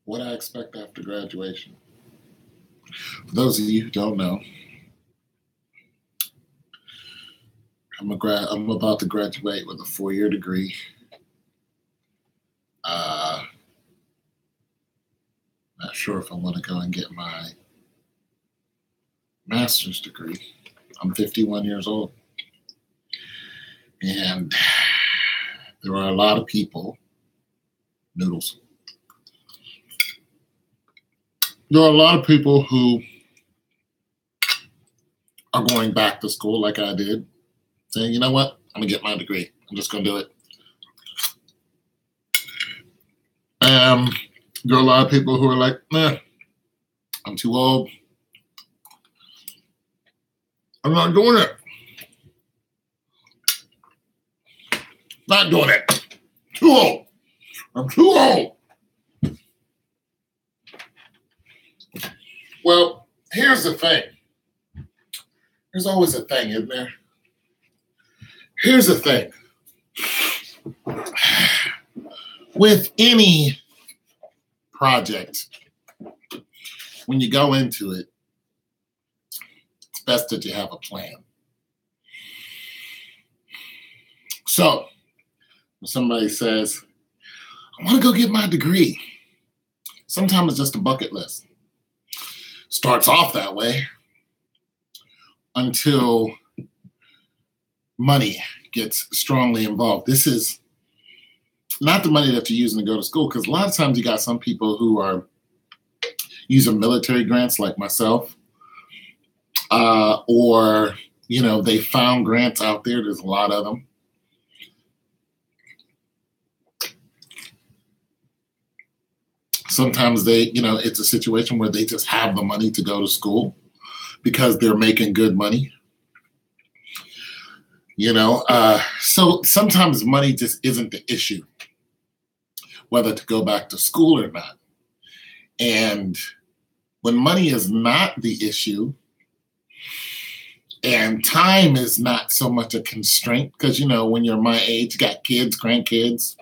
What I expect after graduation. For those of you who don't know, I'm about to graduate with a 4-year degree. Not sure if I want to go and get my master's degree. I'm 51 years old. And there are a lot of people, noodles. There are a lot of people who are going back to school like I did, saying, you know what, I'm going to get my degree. I'm just going to do it. There are a lot of people who are like, nah, I'm too old. I'm not doing it. Not doing it. Too old. I'm too old. Well, here's the thing. There's always a thing, isn't there? Here's the thing. With any project, when you go into it, it's best that you have a plan. So, when somebody says, I want to go get my degree, sometimes it's just a bucket list. Starts off that way until money gets strongly involved. This is not the money that you're using to go to school, because a lot of times you got some people who are using military grants like myself, or, they found grants out there. There's a lot of them. Sometimes it's a situation where they just have the money to go to school because they're making good money. So sometimes money just isn't the issue, whether to go back to school or not. And when money is not the issue and time is not so much a constraint, because, when you're my age, you got kids, grandkids,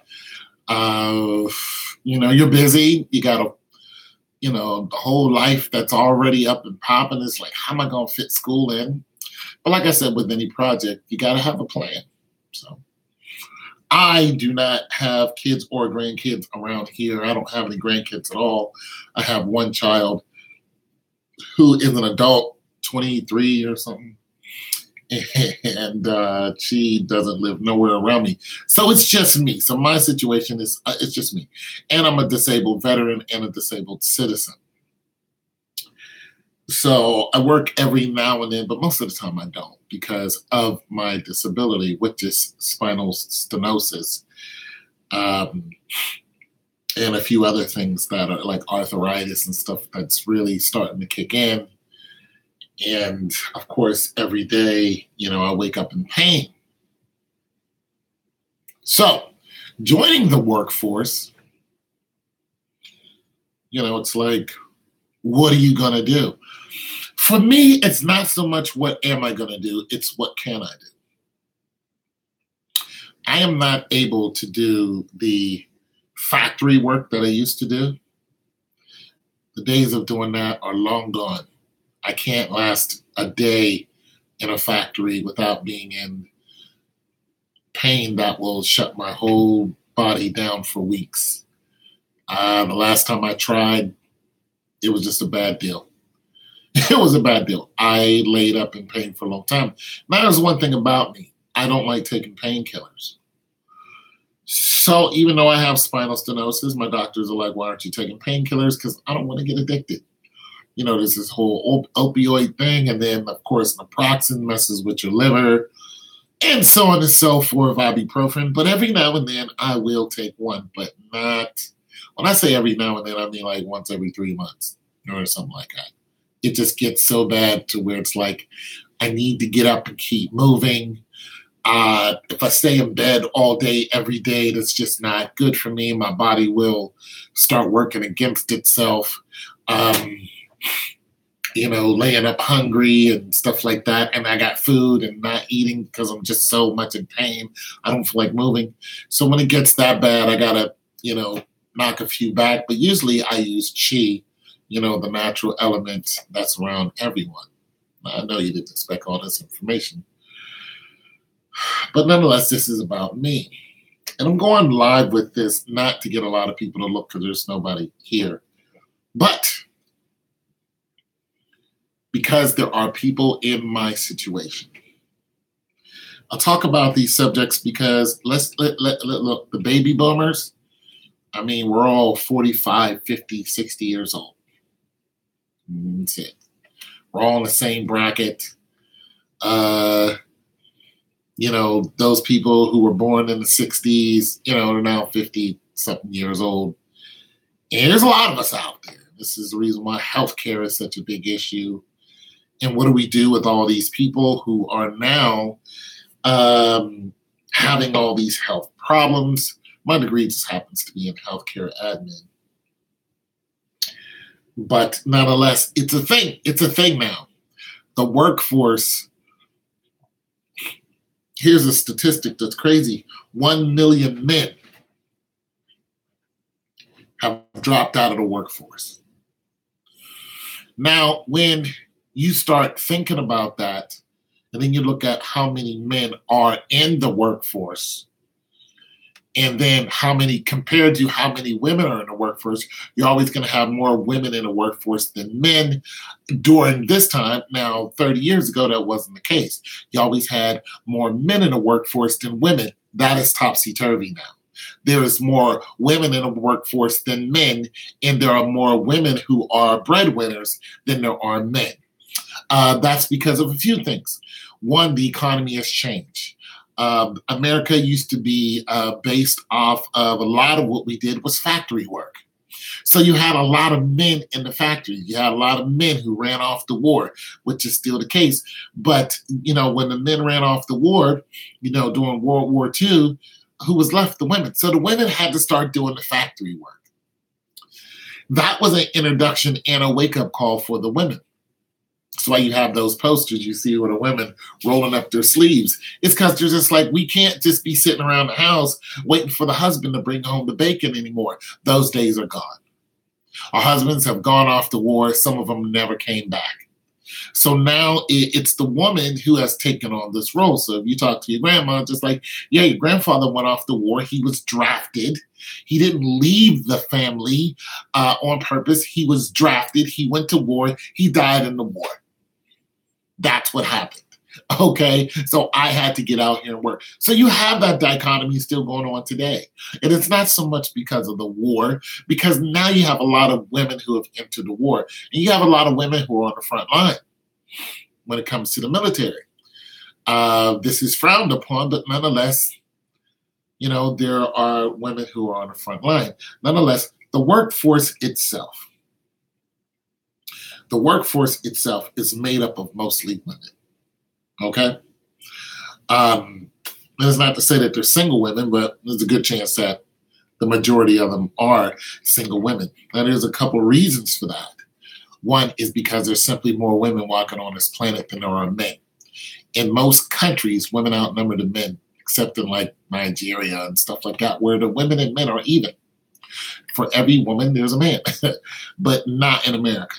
you're busy, you got the whole life that's already up and popping. It's like, how am I going to fit school in? But like I said, with any project, you got to have a plan. So I do not have kids or grandkids around here. I don't have any grandkids at all. I have one child who is an adult, 23 or something. And she doesn't live nowhere around me. So it's just me. So my situation is, it's just me. And I'm a disabled veteran and a disabled citizen. So I work every now and then, but most of the time I don't because of my disability, which is spinal stenosis, and a few other things that are like arthritis and stuff that's really starting to kick in. And of course, every day, I wake up in pain. So joining the workforce, it's like, what are you going to do? For me, it's not so much what am I going to do, it's what can I do? I am not able to do the factory work that I used to do. The days of doing that are long gone. I can't last a day in a factory without being in pain that will shut my whole body down for weeks. The last time I tried, it was just a bad deal. It was a bad deal. I laid up in pain for a long time. Now, there's one thing about me. I don't like taking painkillers. So even though I have spinal stenosis, my doctors are like, why aren't you taking painkillers? Because I don't want to get addicted. There's this whole opioid thing. And then, of course, naproxen messes with your liver and so on and so forth, ibuprofen. But every now and then I will take one, but not, when I say every now and then, I mean like once every 3 months or something like that. It just gets so bad to where it's like, I need to get up and keep moving. If I stay in bed all day, every day, that's just not good for me. My body will start working against itself. Laying up hungry and stuff like that. And I got food and not eating because I'm just so much in pain. I don't feel like moving. So when it gets that bad, I gotta, knock a few back, but usually I use chi, the natural element that's around everyone. I know you didn't expect all this information, but nonetheless, this is about me. And I'm going live with this not to get a lot of people to look because there's nobody here, but because there are people in my situation. I'll talk about these subjects because look, the baby boomers, we're all 45, 50, 60 years old. That's it. We're all in the same bracket. Those people who were born in the 60s, they're now 50-something years old. And there's a lot of us out there. This is the reason why healthcare is such a big issue. And what do we do with all these people who are now having all these health problems? My degree just happens to be in healthcare admin. But nonetheless, it's a thing. It's a thing now. The workforce, here's a statistic that's crazy. 1 million men have dropped out of the workforce. Now, when you start thinking about that, and then you look at how many men are in the workforce, and then how many compared to how many women are in the workforce, you're always going to have more women in the workforce than men during this time. Now, 30 years ago, that wasn't the case. You always had more men in the workforce than women. That is topsy-turvy now. There is more women in the workforce than men, and there are more women who are breadwinners than there are men. That's because of a few things. One, the economy has changed. America used to be based off of a lot of what we did was factory work. So you had a lot of men in the factory. You had a lot of men who ran off the war, which is still the case. But, when the men ran off the war, during World War II, who was left? The women. So the women had to start doing the factory work. That was an introduction and a wake-up call for the women. That's why you have those posters you see with the women rolling up their sleeves. It's because they're just like, we can't just be sitting around the house waiting for the husband to bring home the bacon anymore. Those days are gone. Our husbands have gone off the war. Some of them never came back. So now it's the woman who has taken on this role. So if you talk to your grandma, just like, yeah, your grandfather went off the war. He was drafted. He didn't leave the family on purpose. He was drafted. He went to war. He died in the war. That's what happened. Okay, so I had to get out here and work. So you have that dichotomy still going on today. And it's not so much because of the war, because now you have a lot of women who have entered the war. And you have a lot of women who are on the front line when it comes to the military. This is frowned upon, but nonetheless, there are women who are on the front line. Nonetheless, the workforce itself is made up of mostly women. Okay? That's not to say that they're single women, but there's a good chance that the majority of them are single women. Now, there's a couple reasons for that. One is because there's simply more women walking on this planet than there are men. In most countries, women outnumber the men, except in like Nigeria and stuff like that, where the women and men are even. For every woman, there's a man, but not in America.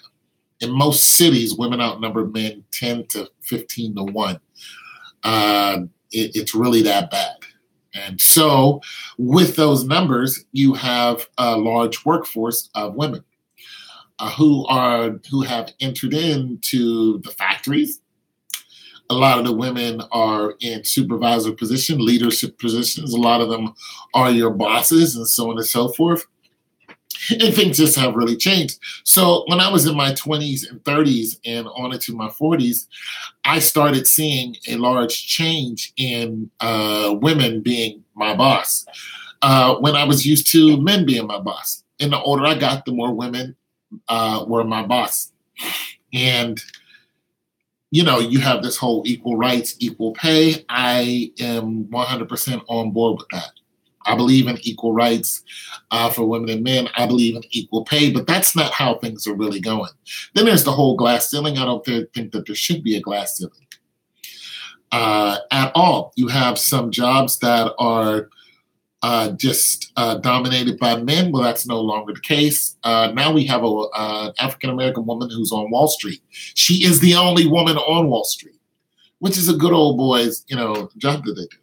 In most cities, women outnumber men 10 to 15 to 1. It's really that bad. And so with those numbers, you have a large workforce of women who have entered into the factories. A lot of the women are in supervisor positions, leadership positions. A lot of them are your bosses and so on and so forth. And things just have really changed. So when I was in my 20s and 30s and on into my 40s, I started seeing a large change in women being my boss. When I was used to men being my boss. And the older I got, the more women were my boss. And, you have this whole equal rights, equal pay. I am 100% on board with that. I believe in equal rights for women and men. I believe in equal pay, but that's not how things are really going. Then there's the whole glass ceiling. I don't think that there should be a glass ceiling at all. You have some jobs that are just dominated by men. Well, that's no longer the case. Now we have an African-American woman who's on Wall Street. She is the only woman on Wall Street, which is a good old boys, job that they do.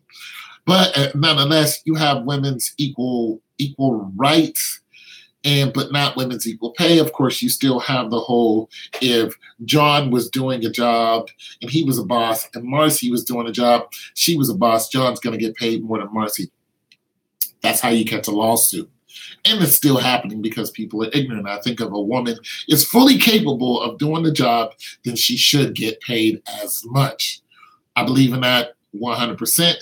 But nonetheless, you have women's equal rights, but not women's equal pay. Of course, you still have the whole, if John was doing a job and he was a boss and Marcy was doing a job, she was a boss, John's going to get paid more than Marcy. That's how you catch a lawsuit. And it's still happening because people are ignorant. I think if a woman is fully capable of doing the job, then she should get paid as much. I believe in that 100%.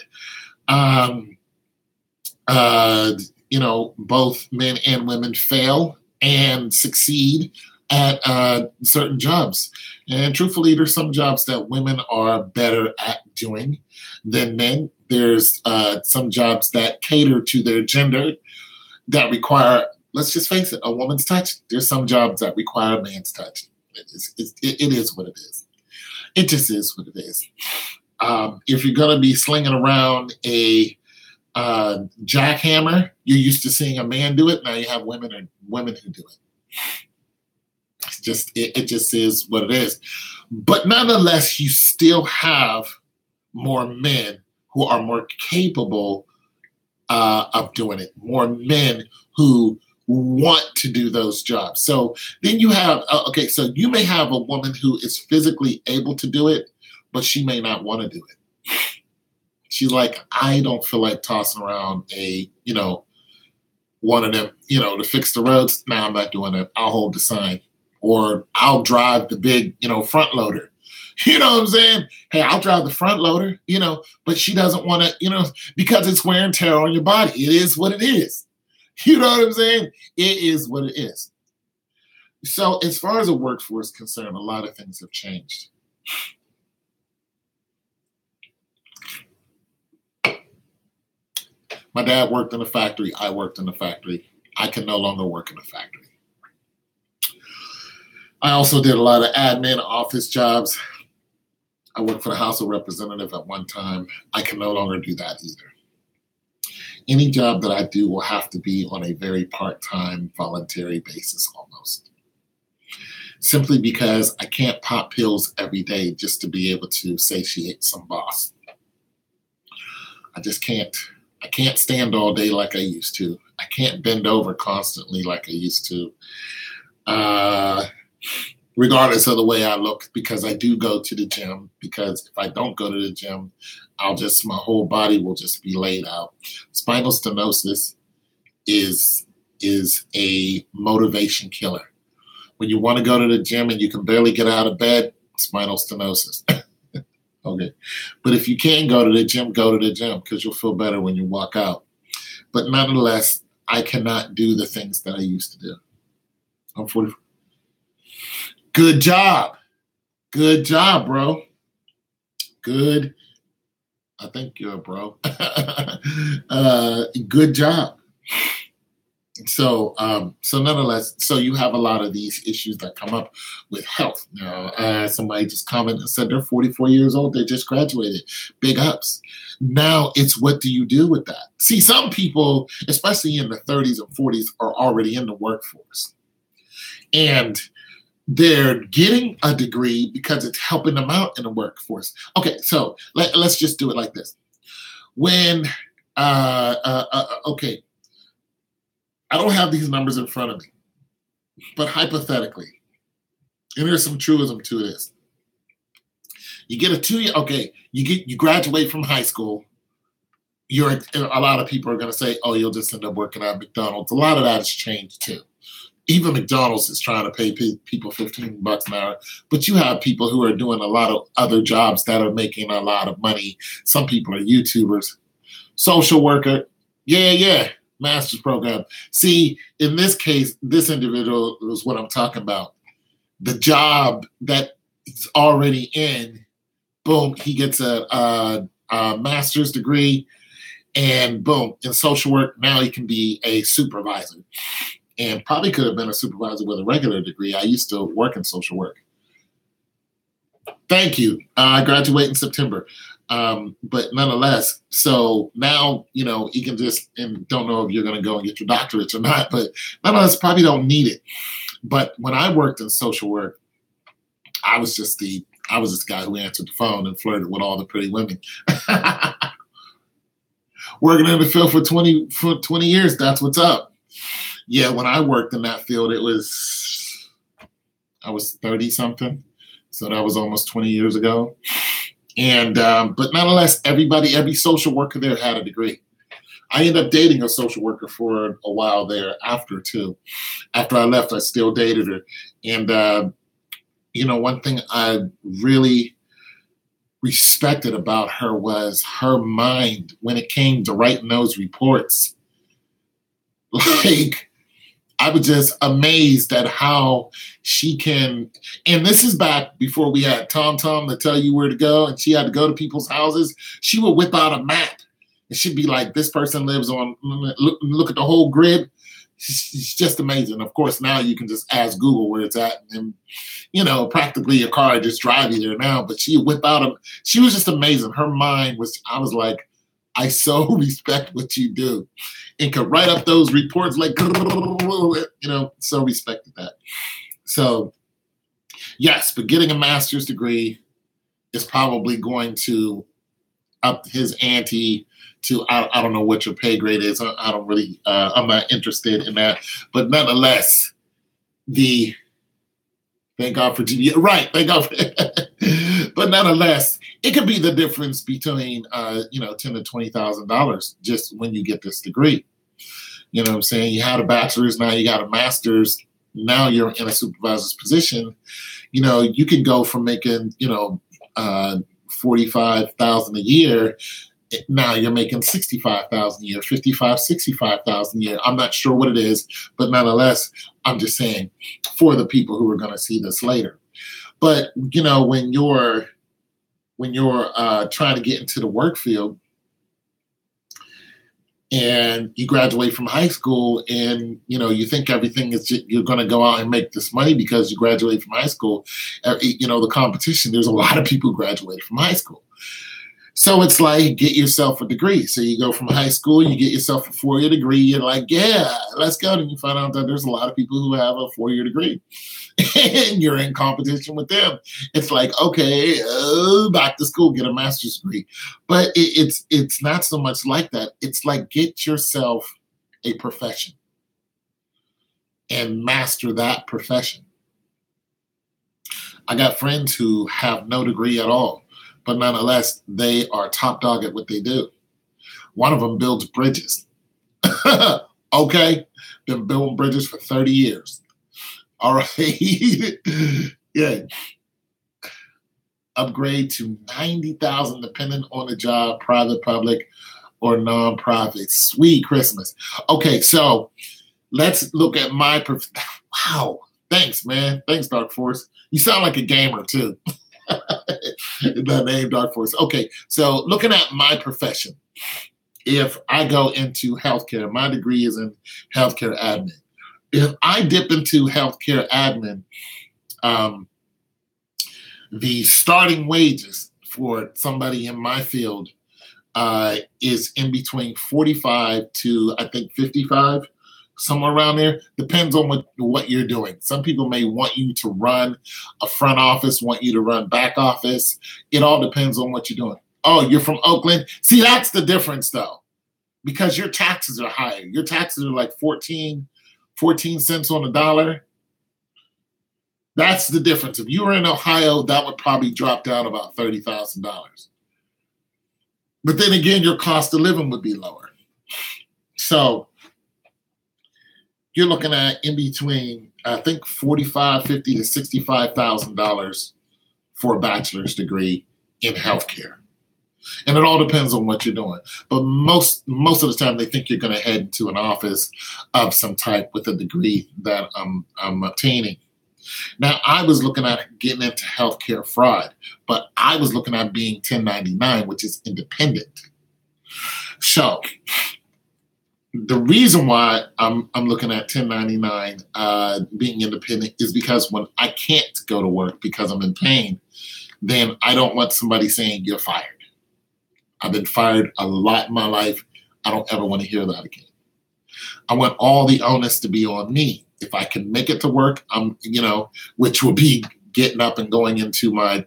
Both men and women fail and succeed at certain jobs. And truthfully, there's some jobs that women are better at doing than men. There's some jobs that cater to their gender that require, let's just face it, a woman's touch. There's some jobs that require a man's touch. It is what it is. It just is what it is. If you're going to be slinging around a jackhammer, you're used to seeing a man do it. Now you have women who do it. It just is what it is. But nonetheless, you still have more men who are more capable of doing it. More men who want to do those jobs. So then you have, so you may have a woman who is physically able to do it, but she may not want to do it. She's like, I don't feel like tossing around one of them, to fix the roads. Nah, I'm not doing it. I'll hold the sign. Or I'll drive the big, front loader. You know what I'm saying? Hey, I'll drive the front loader, but she doesn't want to, because it's wear and tear on your body. It is what it is. You know what I'm saying? It is what it is. So as far as the workforce is concerned, a lot of things have changed. My dad worked in a factory. I worked in a factory. I can no longer work in a factory. I also did a lot of admin office jobs. I worked for the House of Representatives at one time. I can no longer do that either. Any job that I do will have to be on a very part-time, voluntary basis almost. Simply because I can't pop pills every day just to be able to satiate some boss. I just can't. I can't stand all day like I used to. I can't bend over constantly like I used to. Regardless of the way I look, because I do go to the gym, because if I don't go to the gym, my whole body will just be laid out. Spinal stenosis is a motivation killer. When you want to go to the gym and you can barely get out of bed, spinal stenosis. Okay. But if you can go to the gym because you'll feel better when you walk out. But nonetheless, I cannot do the things that I used to do. I'm 44. Good job. Good job, bro. Good. I think you're a bro. Good job. So nonetheless, so you have a lot of these issues that come up with health. Somebody just commented and said they're 44 years old. They just graduated. Big ups. Now it's what do you do with that? See, some people, especially in the 30s and 40s, are already in the workforce. And they're getting a degree because it's helping them out in the workforce. Okay, so let's just do it like this. When, okay, I don't have these numbers in front of me, but hypothetically, and there's some truism to this. You get a 2-year, okay, you graduate from high school. A lot of people are going to say, oh, you'll just end up working at McDonald's. A lot of that has changed too. Even McDonald's is trying to pay people $15 an hour, but you have people who are doing a lot of other jobs that are making a lot of money. Some people are YouTubers, social worker. Yeah. Master's program. See, in this case, this individual is what I'm talking about. The job that he's already in, boom, he gets a master's degree, and boom, in social work, now he can be a supervisor. And probably could have been a supervisor with a regular degree. I used to work in social work. Thank you. I graduate in September. But nonetheless, so now, you can just, and don't know if you're going to go and get your doctorate or not, but nonetheless, probably don't need it. But when I worked in social work, I was this guy who answered the phone and flirted with all the pretty women. Working in the field for 20 years, that's what's up. Yeah, when I worked in that field, I was 30 something. So that was almost 20 years ago. And, but nonetheless, every social worker there had a degree. I ended up dating a social worker for a while there after too. After I left, I still dated her. And, one thing I really respected about her was her mind when it came to writing those reports. Like, I was just amazed at how she can, and this is back before we had TomTom to tell you where to go, and she had to go to people's houses. She would whip out a map, and she'd be like, this person lives on, look at the whole grid. It's just amazing. Of course, now you can just ask Google where it's at, and practically your car just drive you there now, but she would whip out she was just amazing. Her mind was, I was like, I so respect what you do, and could write up those reports like, so respected that. So yes, but getting a master's degree is probably going to up his ante to, I don't know what your pay grade is. I don't really, I'm not interested in that, but nonetheless, thank God for GPA, right? Thank God for, but nonetheless, it could be the difference between, $10,000 to $20,000 just when you get this degree. You know what I'm saying? You had a bachelor's, now you got a master's, now you're in a supervisor's position. You can go from making, $45,000 a year. Now you're making $65,000 a year, $55,000, $65,000 a year. I'm not sure what it is, but nonetheless, I'm just saying for the people who are going to see this later. But when you're trying to get into the work field and you graduate from high school and you think everything is you're going to go out and make this money because you graduate from high school, the competition, there's a lot of people who graduate from high school. So it's like, get yourself a degree. So you go from high school, you get yourself a 4-year degree. You're like, yeah, let's go. And you find out that there's a lot of people who have a 4-year degree and you're in competition with them. It's like, okay, back to school, get a master's degree. But it's not so much like that. It's like, get yourself a profession and master that profession. I got friends who have no degree at all, but nonetheless, they are top dog at what they do. One of them builds bridges. Okay? Been building bridges for 30 years. All right? Yeah. Upgrade to $90,000 depending on the job, private, public, or nonprofit. Sweet Christmas. Okay, so let's look at my wow. Thanks, man. Thanks, Dark Force. You sound like a gamer, too. That name, Dark Force. Okay, so looking at my profession, if I go into healthcare, my degree is in healthcare admin. If I dip into healthcare admin, the starting wages for somebody in my field is in between 45 to, I think, 55. Somewhere around there. Depends on what you're doing. Some people may want you to run a front office, want you to run back office. It all depends on what you're doing. Oh, you're from Oakland? See, that's the difference, though, because your taxes are higher. Your taxes are like 14 cents on the dollar. That's the difference. If you were in Ohio, that would probably drop down about $30,000. But then again, your cost of living would be lower. So you're looking at in between, I think, $45,000, $50,000 to $65,000 for a bachelor's degree in healthcare. And it all depends on what you're doing. But most of the time, they think you're going to head into an office of some type with a degree that I'm obtaining. Now, I was looking at getting into healthcare fraud, but I was looking at being 1099, which is independent. So the reason why I'm looking at 1099 being independent is because when I can't go to work because I'm in pain, then I don't want somebody saying you're fired. I've been fired a lot in my life. I don't ever want to hear that again. I want all the onus to be on me. If I can make it to work, which will be getting up and going into my,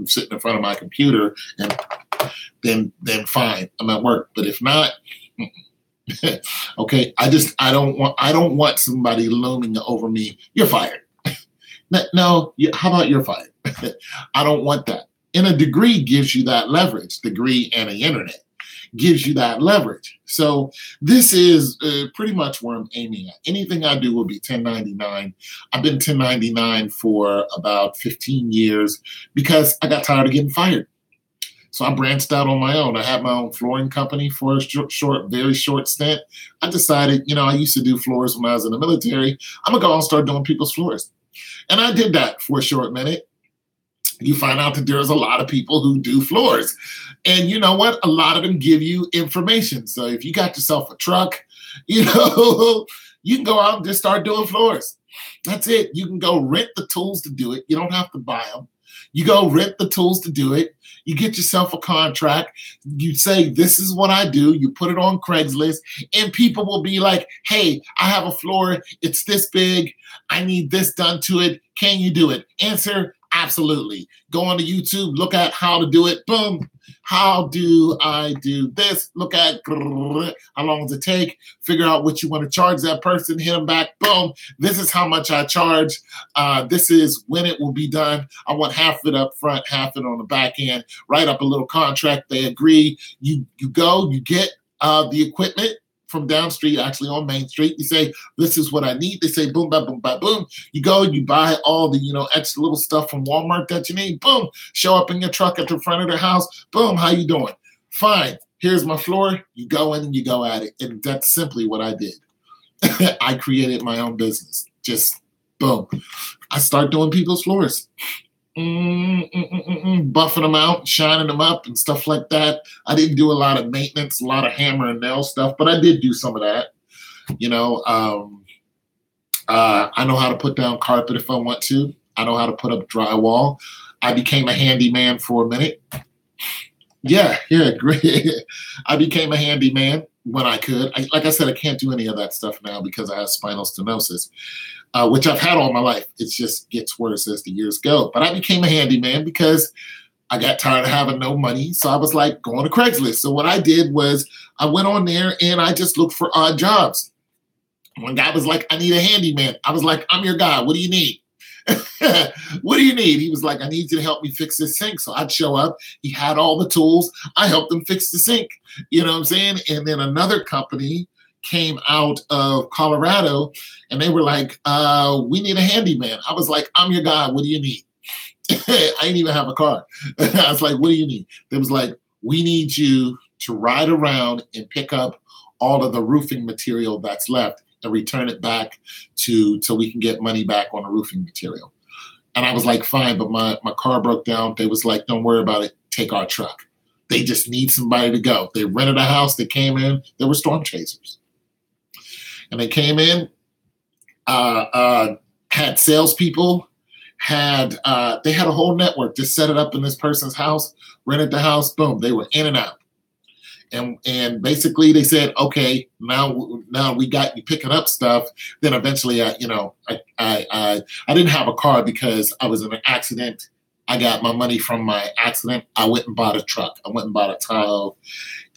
sitting in front of my computer, and then fine, I'm at work. But if not, okay, I don't want somebody looming over me. You're fired. No, how about you're fired? I don't want that. And a degree gives you that leverage. Degree and the internet gives you that leverage. So this is pretty much where I'm aiming at. Anything I do will be 1099. I've been 1099 for about 15 years because I got tired of getting fired. So I branched out on my own. I had my own flooring company for a very short stint. I decided, I used to do floors when I was in the military. I'm going to go and start doing people's floors. And I did that for a short minute. You find out that there's a lot of people who do floors. And you know what? A lot of them give you information. So if you got yourself a truck, you can go out and just start doing floors. That's it. You can go rent the tools to do it. You don't have to buy them. You go rent the tools to do it. You get yourself a contract. You say, this is what I do. You put it on Craigslist, and people will be like, hey, I have a floor. It's this big. I need this done to it. Can you do it? Answer, absolutely. Go on to YouTube, look at how to do it. Boom. How do I do this? Look at how long does it take? Figure out what you want to charge that person. Hit them back. Boom. This is how much I charge. This is when it will be done. I want half of it up front, half of it on the back end. Write up a little contract. They agree. You go. You get the equipment from down street, actually on Main Street. You say, this is what I need. They say, boom, ba, boom, ba, boom. You go, you buy all the, extra little stuff from Walmart that you need. Boom. Show up in your truck at the front of their house. Boom. How you doing? Fine. Here's my floor. You go in and you go at it. And that's simply what I did. I created my own business. Just boom. I start doing people's floors. Buffing them out, shining them up and stuff like that. I didn't do a lot of maintenance, a lot of hammer and nail stuff, but I did do some of that. I know how to put down carpet if I want to. I know how to put up drywall. I became a handyman for a minute. Yeah, great. I became a handyman when I could. Like I said, I can't do any of that stuff now because I have spinal stenosis. Which I've had all my life. It just gets worse as the years go. But I became a handyman because I got tired of having no money. So I was like, going to Craigslist. So what I did was I went on there and I just looked for odd jobs. One guy was like, I need a handyman. I was like, I'm your guy. What do you need? What do you need? He was like, I need you to help me fix this sink. So I'd show up. He had all the tools. I helped him fix the sink. You know what I'm saying? And then another company came out of Colorado and they were like, we need a handyman. I was like, I'm your guy. What do you need? I didn't even have a car. I was like, what do you need? They was like, we need you to ride around and pick up all of the roofing material that's left and return it back so we can get money back on the roofing material. And I was like, fine, but my car broke down. They was like, don't worry about it. Take our truck. They just need somebody to go. They rented a house. They came in. They were storm chasers. And they came in, had salespeople, they had a whole network. Just set it up in this person's house, rented the house, boom, they were in and out. And basically they said, okay, now we got you picking up stuff. Then eventually, I didn't have a car because I was in an accident. I got my money from my accident. I went and bought a truck. I went and bought a Tahoe,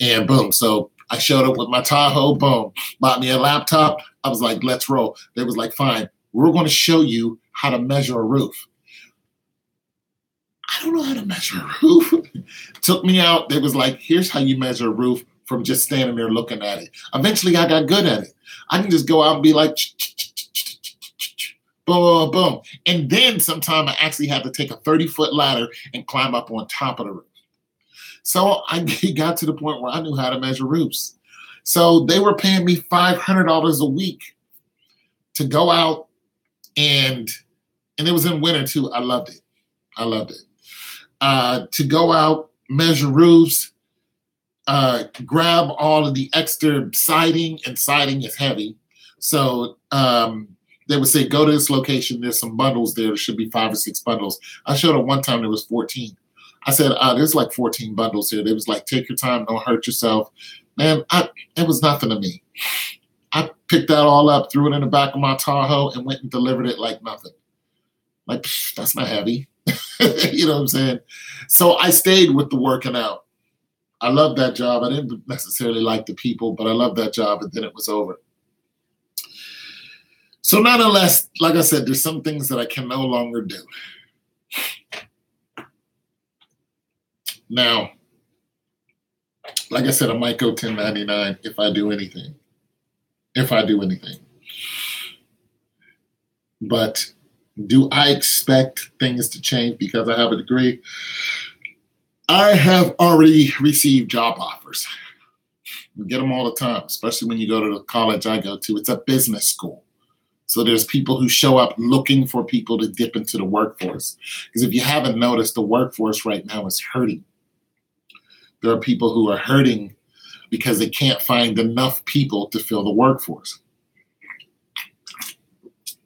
and boom. So I showed up with my Tahoe, boom, bought me a laptop. I was like, let's roll. They was like, fine, we're going to show you how to measure a roof. I don't know how to measure a roof. Took me out. They was like, here's how you measure a roof from just standing there looking at it. Eventually, I got good at it. I can just go out and be like, boom, boom. And then sometime I actually had to take a 30-foot ladder and climb up on top of the roof. So I got to the point where I knew how to measure roofs. So they were paying me $500 a week to go out and it was in winter too. I loved it. To go out, measure roofs, grab all of the extra siding, and siding is heavy. So they would say, go to this location. There's some bundles there. There should be 5 or 6 bundles. I showed up one time, there was 14. I said, there's like 14 bundles here. They was like, take your time, don't hurt yourself. Man, it was nothing to me. I picked that all up, threw it in the back of my Tahoe, and went and delivered it like nothing. Like, that's not heavy. You know what I'm saying? So I stayed with the working out. I loved that job. I didn't necessarily like the people, but I loved that job, and then it was over. So nonetheless, like I said, there's some things that I can no longer do. Now, like I said, I might go 1099 if I do anything. But do I expect things to change because I have a degree? I have already received job offers. We get them all the time, especially when you go to the college I go to. It's a business school. So there's people who show up looking for people to dip into the workforce. Because if you haven't noticed, the workforce right now is hurting. There are people who are hurting because they can't find enough people to fill the workforce.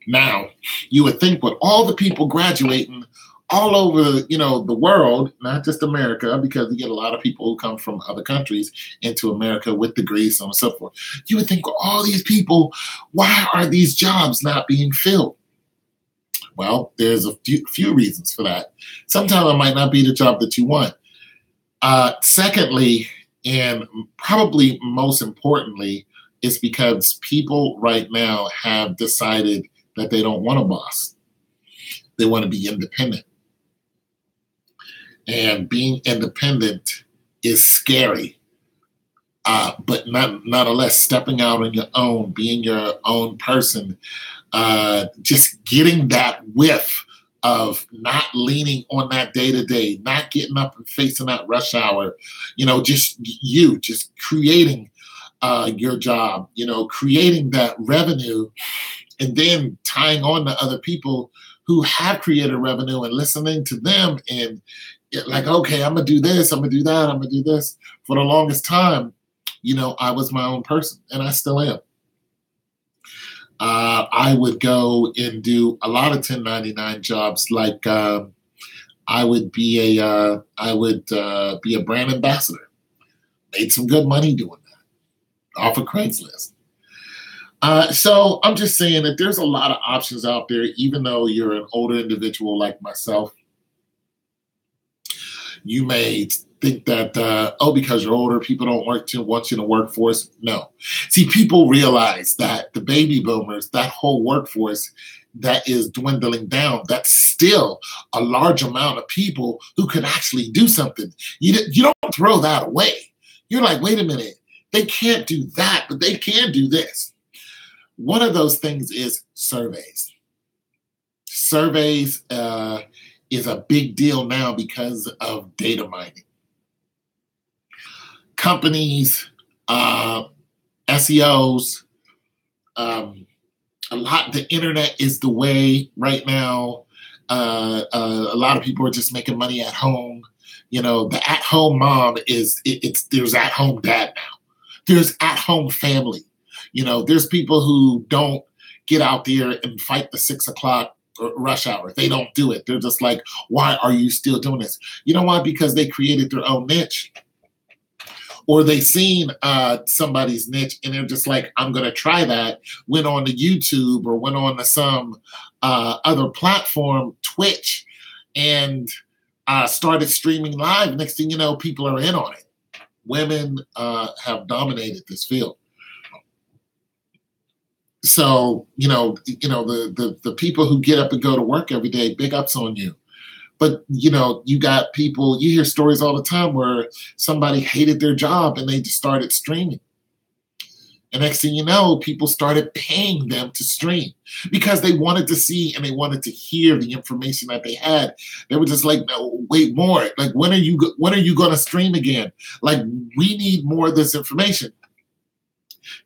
Now, you would think with all the people graduating all over, the world, not just America, because you get a lot of people who come from other countries into America with degrees, so on and so forth. You would think with all these people, why are these jobs not being filled? Well, there's a few reasons for that. Sometimes it might not be the job that you want. Secondly, and probably most importantly, is because people right now have decided that they don't want a boss. They want to be independent. And being independent is scary. But nonetheless, stepping out on your own, being your own person, just getting that whiff of not leaning on that day-to-day, not getting up and facing that rush hour, just creating your job, creating that revenue, and then tying on to other people who have created revenue and listening to them and like, okay, I'm going to do this, I'm going to do that, I'm going to do this. For the longest time, I was my own person, and I still am. I would go and do a lot of 1099 jobs. Like I would be a brand ambassador. Made some good money doing that off of Craigslist. So I'm just saying that there's a lot of options out there, even though you're an older individual like myself. You may think that, because you're older, people don't want you in the workforce. No. See, people realize that the baby boomers, that whole workforce that is dwindling down, that's still a large amount of people who can actually do something. You don't throw that away. You're like, wait a minute, they can't do that, but they can do this. One of those things is surveys. Surveys is a big deal now because of data mining. Companies, SEOs, the internet is the way right now. A lot of people are just making money at home. The at-home mom there's at-home dad now. There's at-home family. There's people who don't get out there and fight the 6 o'clock rush hour. They don't do it. They're just like, why are you still doing this? You know why? Because they created their own niche. Or they seen somebody's niche and they're just like, I'm going to try that. Went on to YouTube or went on to some other platform, Twitch, and started streaming live. Next thing you know, people are in on it. Women have dominated this field. So, the people who get up and go to work every day, big ups on you. But, you got people, you hear stories all the time where somebody hated their job and they just started streaming. And next thing you know, people started paying them to stream because they wanted to see and they wanted to hear the information that they had. They were just like, no, wait more. Like, when are you going to stream again? Like, we need more of this information.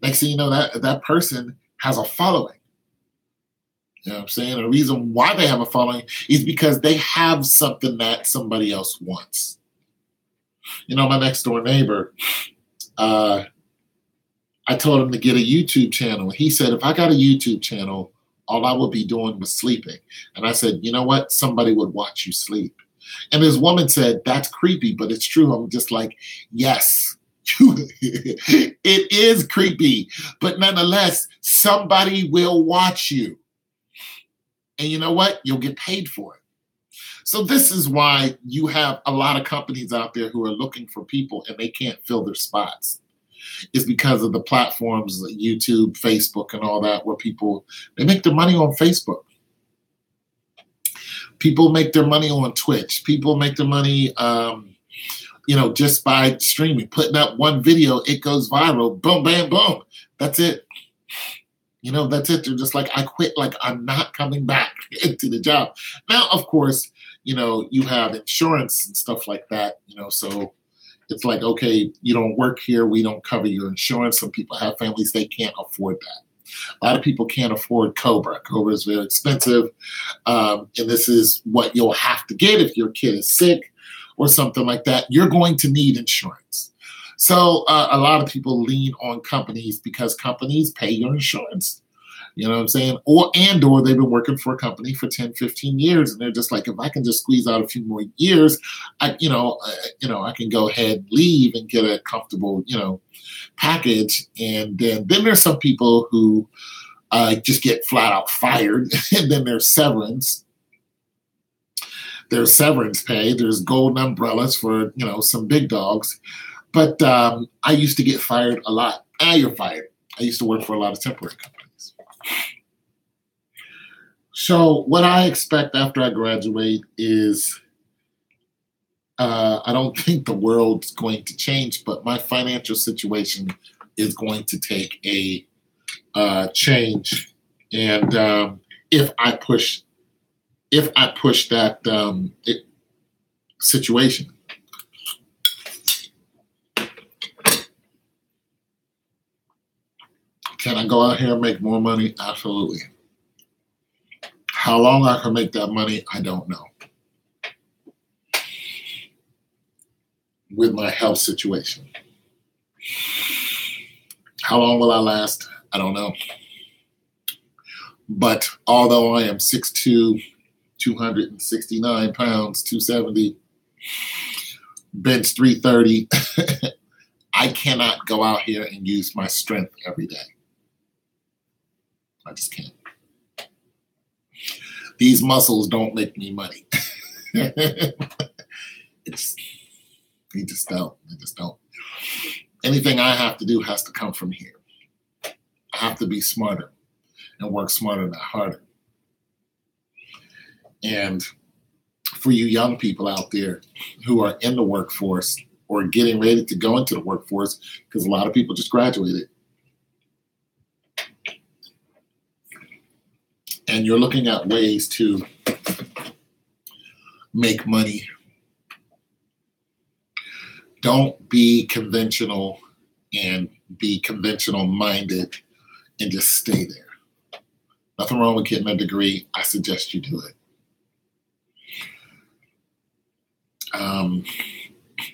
Next thing you know, that person has a following. You know what I'm saying? And the reason why they have a following is because they have something that somebody else wants. My next door neighbor, I told him to get a YouTube channel. He said, if I got a YouTube channel, all I would be doing was sleeping. And I said, you know what? Somebody would watch you sleep. And this woman said, that's creepy, but it's true. I'm just like, yes, it is creepy, but nonetheless, somebody will watch you. And you know what? You'll get paid for it. So this is why you have a lot of companies out there who are looking for people and they can't fill their spots. It's because of the platforms like YouTube, Facebook, and all that, where people, they make their money on Facebook. People make their money on Twitch. People make their money, just by streaming, putting up one video, it goes viral, boom, bam, boom. That's it. That's it. They're just like, I quit, like I'm not coming back into the job. Now, of course, you have insurance and stuff like that, so it's like, okay, you don't work here, we don't cover your insurance. Some people have families, they can't afford that. A lot of people can't afford Cobra. Cobra is very expensive. And this is what you'll have to get if your kid is sick or something like that. You're going to need insurance. So a lot of people lean on companies because companies pay your insurance. You know what I'm saying? Or they've been working for a company for 10, 15 years. And they're just like, if I can just squeeze out a few more years, I can go ahead and leave and get a comfortable, package. And then there's some people who just get flat out fired. And then there's severance. There's severance pay. There's golden umbrellas for, some big dogs. But I used to get fired a lot. You're fired. I used to work for a lot of temporary companies. So what I expect after I graduate is I don't think the world's going to change, but my financial situation is going to take a change. And if I push that situation. Can I go out here and make more money? Absolutely. How long I can make that money, I don't know. With my health situation. How long will I last? I don't know. But although I am 6'2", 269 pounds, 270, bench 330, I cannot go out here and use my strength every day. I just can't. These muscles don't make me money. They just don't. Anything I have to do has to come from here. I have to be smarter and work smarter, not harder. And for you young people out there who are in the workforce or getting ready to go into the workforce, because a lot of people just graduated, and you're looking at ways to make money, don't be conventional and be conventional minded and just stay there. Nothing wrong with getting a degree. I suggest you do it.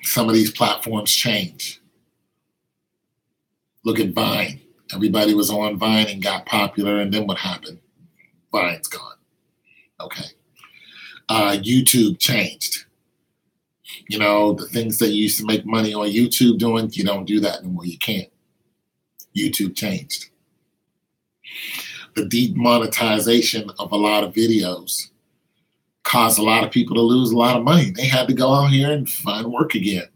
Some of these platforms change. Look at Vine. Everybody was on Vine and got popular, and then what happened? Vine's gone. Okay. YouTube changed. The things that you used to make money on YouTube doing, you don't do that anymore. You can't. YouTube changed. The demonetization of a lot of videos caused a lot of people to lose a lot of money. They had to go out here and find work again.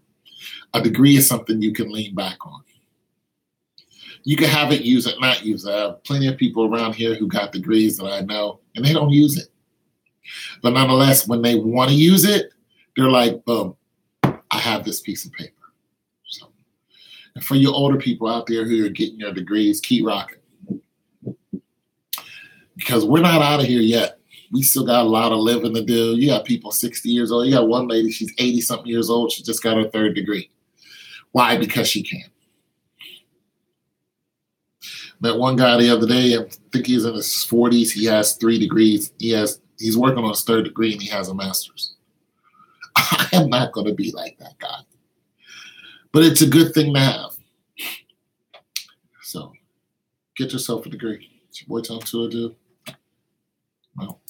A degree is something you can lean back on. You can have it, use it, not use it. I have plenty of people around here who got degrees that I know, and they don't use it. But nonetheless, when they want to use it, they're like, boom, I have this piece of paper. So, and for you older people out there who are getting your degrees, keep rocking. Because we're not out of here yet. We still got a lot of living to do. You got people 60 years old. You got one lady, she's 80-something years old. She just got her 3rd degree. Why? Because she can. Met one guy the other day, I think he's in his 40s. He has 3 degrees. He's working on his 3rd degree and he has a master's. I am not going to be like that guy. But it's a good thing to have. So get yourself a degree. It's your boy Tom Tuadu. Well.